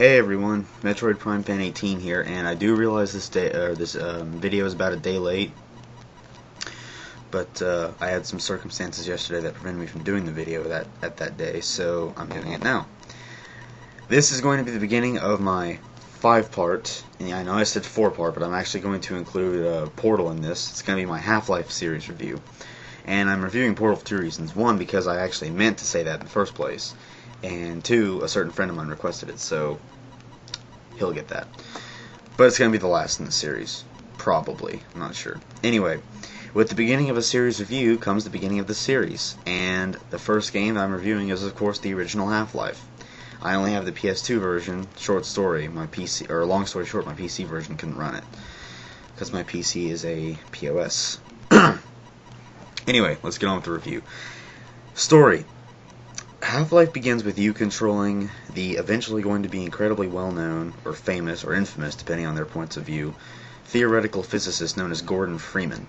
Hey everyone, Metroid Prime Fan 18 here, and I do realize this video is about a day late, but I had some circumstances yesterday that prevented me from doing the video at that day, so I'm doing it now. This is going to be the beginning of my 5-part, and I know I said 4-part, but I'm actually going to include Portal in this. It's going to be my Half-Life series review, and I'm reviewing Portal for 2 reasons. One, because I actually meant to say that in the first place, and 2, a certain friend of mine requested it, so he'll get that. But it's going to be the last in the series. Probably. I'm not sure. Anyway, with the beginning of a series review comes the beginning of the series. And the first game that I'm reviewing is, of course, the original Half-Life. I only have the PS2 version. Short story, my PC, or long story short, my PC version couldn't run it. Because my PC is a POS. Anyway, let's get on with the review. Story. Half-Life begins with you controlling the eventually going to be incredibly well-known, or famous, or infamous, depending on their points of view, theoretical physicist known as Gordon Freeman.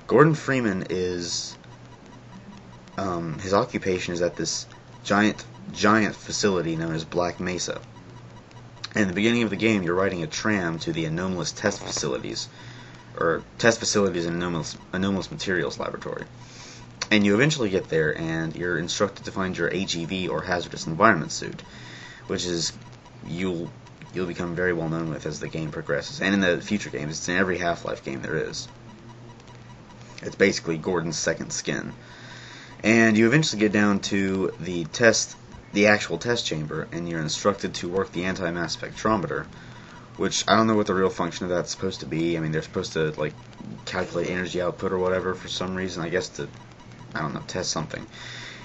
Gordon Freeman is, his occupation is at this giant facility known as Black Mesa. And in the beginning of the game, you're riding a tram to the anomalous test facilities, or test facilities in anomalous materials laboratory. And you eventually get there, and you're instructed to find your HEV, or hazardous environment suit, which is you'll become very well known with as the game progresses. And in the future games, it's in every Half-Life game there is. It's basically Gordon's second skin. And you eventually get down to the actual test chamber, and you're instructed to work the anti-mass spectrometer, which I don't know what the real function of that's supposed to be. I mean, they're supposed to like calculate energy output or whatever for some reason. I guess to, I don't know, test something.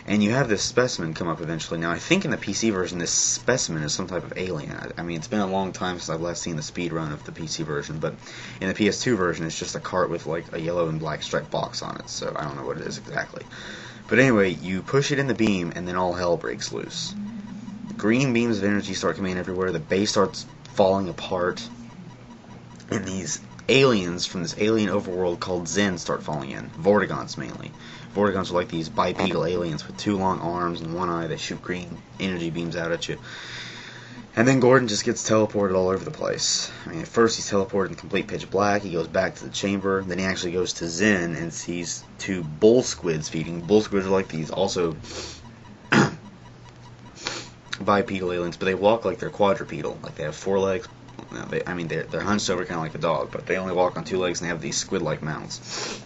And you have this specimen come up eventually. Now, I think in the PC version, this specimen is some type of alien. I mean, it's been a long time since I've last seen the speed run of the PC version, but in the PS2 version, it's just a cart with like a yellow and black striped box on it, so I don't know what it is exactly. But anyway, you push it in the beam, and then all hell breaks loose. Green beams of energy start coming in everywhere, the base starts falling apart, and these aliens from this alien overworld called Zen start falling in. Vortigons mainly. Vortigons are like these bipedal aliens with 2 long arms and 1 eye. They shoot green energy beams out at you. And then Gordon just gets teleported all over the place. I mean, at first he's teleported in complete pitch black. He goes back to the chamber. Then he actually goes to Zen and sees 2 bull squids feeding. Bull squids are like these also bipedal aliens, but they walk like they're quadrupedal. Like they have 4 legs. They're hunched over kind of like a dog, but they only walk on 2 legs and they have these squid-like mounts.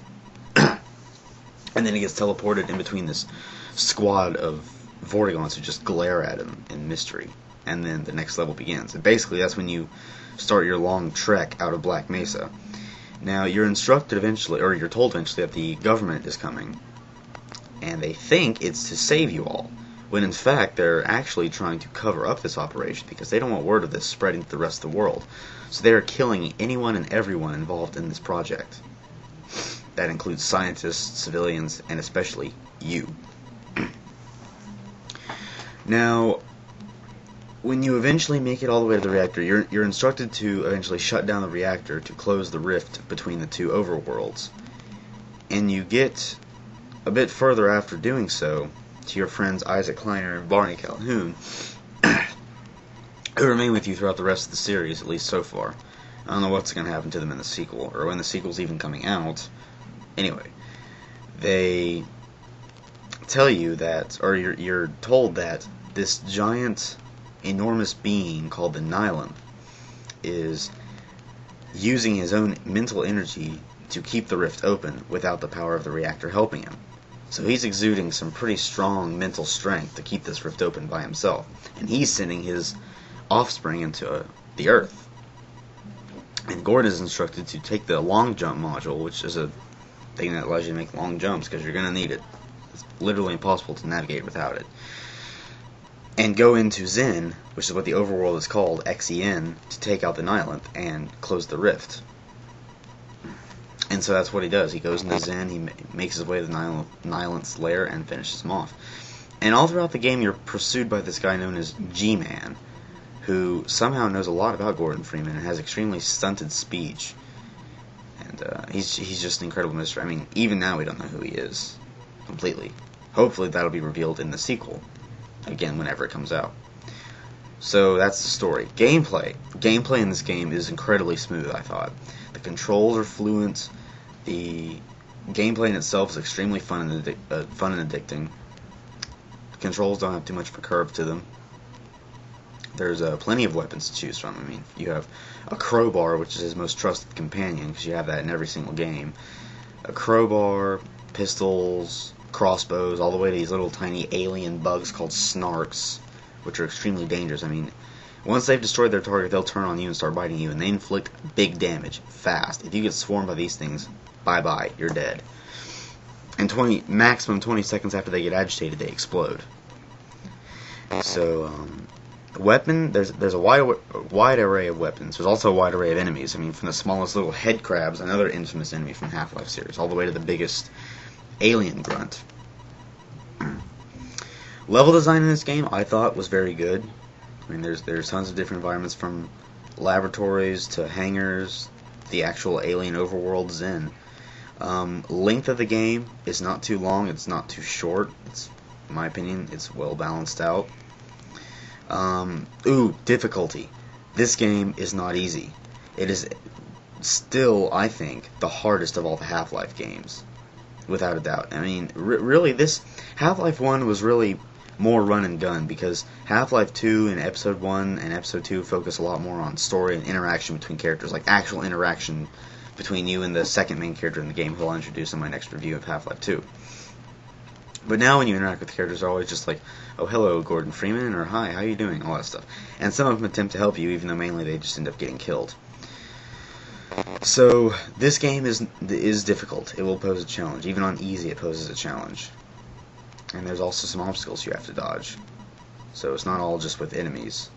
And then he gets teleported in between this squad of Vortigons who just glare at him in mystery. And then the next level begins. And basically that's when you start your long trek out of Black Mesa. Now you're instructed eventually, or you're told eventually, that the government is coming. And they think it's to save you all, when in fact they're actually trying to cover up this operation because they don't want word of this spreading to the rest of the world. So they are killing anyone and everyone involved in this project. That includes scientists, civilians, and especially you. Now, when you eventually make it all the way to the reactor, you're instructed to eventually shut down the reactor to close the rift between the 2 overworlds. And you get a bit further after doing so to your friends Isaac Kleiner and Barney Calhoun, who remain with you throughout the rest of the series, at least so far. I don't know what's going to happen to them in the sequel, or when the sequel's even coming out. Anyway, they tell you that, or you're told that this giant, enormous being called the Nylon is using his own mental energy to keep the rift open without the power of the reactor helping him. So he's exuding some pretty strong mental strength to keep this rift open by himself. And he's sending his offspring into the Earth. And Gordon is instructed to take the long jump module, which is a thing that allows you to make long jumps because you're going to need it. It's literally impossible to navigate without it. And go into Zen, which is what the overworld is called, XEN, to take out the Nylon and close the rift. And so that's what he does. He goes into Zen, he makes his way to the Nylon's lair, and finishes him off. And all throughout the game, you're pursued by this guy known as G-Man, who somehow knows a lot about Gordon Freeman and has extremely stunted speech. And he's just an incredible mystery. I mean, even now we don't know who he is completely. Hopefully that'll be revealed in the sequel, again, whenever it comes out. So that's the story. Gameplay in this game is incredibly smooth, I thought. The controls are fluent. The gameplay in itself is extremely fun and addicting. The controls don't have too much of a curve to them. There's plenty of weapons to choose from. I mean, you have a crowbar, which is his most trusted companion, because you have that in every single game. A crowbar, pistols, crossbows, all the way to these little tiny alien bugs called snarks, which are extremely dangerous. I mean, once they've destroyed their target, they'll turn on you and start biting you, and they inflict big damage fast. If you get swarmed by these things, bye-bye, you're dead. And maximum 20 seconds after they get agitated, they explode. So, weapon, there's a wide array of weapons. There's also a wide array of enemies. I mean, from the smallest little head crabs, another infamous enemy from Half-Life series, all the way to the biggest alien grunt. Level design in this game, I thought, was very good. I mean, there's tons of different environments, from laboratories to hangars, the actual alien overworld Zen. Length of the game is not too long, it's not too short. It's, in my opinion, it's well balanced out. Difficulty. This game is not easy. It is still, I think, the hardest of all the Half-Life games, without a doubt. I mean, really, this Half-Life 1 was really more run and gun, because Half-Life 2 and Episode 1 and Episode 2 focus a lot more on story and interaction between characters, like actual interaction between you and the second main character in the game, who I'll introduce in my next review of Half-Life 2. But now when you interact with the characters, they're always just like, oh, hello, Gordon Freeman, or hi, how you doing, all that stuff. And some of them attempt to help you, even though mainly they just end up getting killed. So, this game is difficult. It will pose a challenge. Even on easy, it poses a challenge. And there's also some obstacles you have to dodge. So it's not all just with enemies.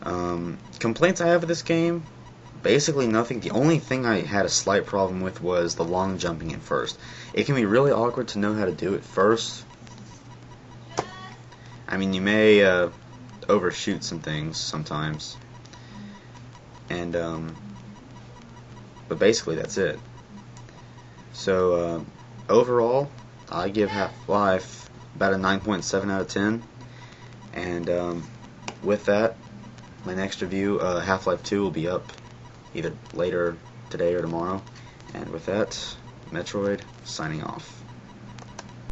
Complaints I have with this game? Basically nothing. The only thing I had a slight problem with was the long jumping at first. It can be really awkward to know how to do it first. I mean, you may overshoot some things sometimes. And, but basically that's it. So, overall, I give Half-Life about a 9.7 out of 10. And, with that, my next review, Half-Life 2, will be up either later today or tomorrow. And with that, Metroid, signing off.